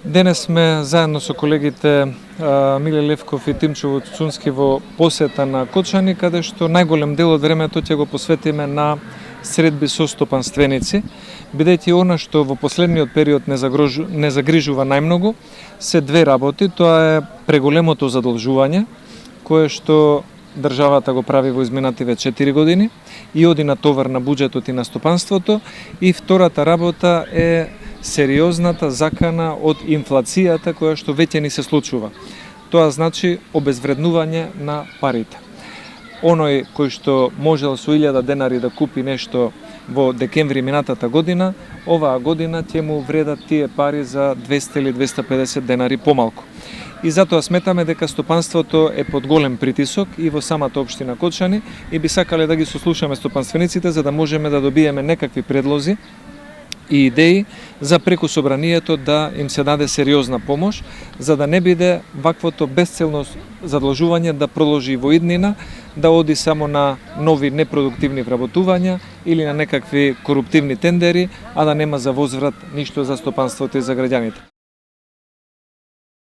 Денес сме заедно со колегите Миле Левков и Тимчо Цунски во посета на Кочани, каде што најголем дел од времето ќе го посветиме на средби со стопанственици, бидејќи она што во последниот период не загрижува најмногу се две работи. Тоа е преголемото задолжување, кое што државата го прави во изминативе 4 години и оди на товар на буџетот и на стопанството, и втората работа е сериозната закана од инфлацијата која што веќе ни се случува. Тоа значи обезвреднување на парите. Оној кој што можел со 1000 денари да купи нешто во декември минатата година, оваа година ќе му вредат тие пари за 200 или 250 денари помалку. И затоа сметаме дека стопанството е под голем притисок и во самата општина Кочани, и би сакале да ги сослушаме стопанствениците за да можеме да добиеме некакви предлози и идеи за преку собранието да им се даде сериозна помош, за да не биде ваквото безцелно задолжување да продолжи во иднина, да оди само на нови непродуктивни вработувања или на некакви коруптивни тендери, а да нема за возврат ништо за стопанството и за граѓаните.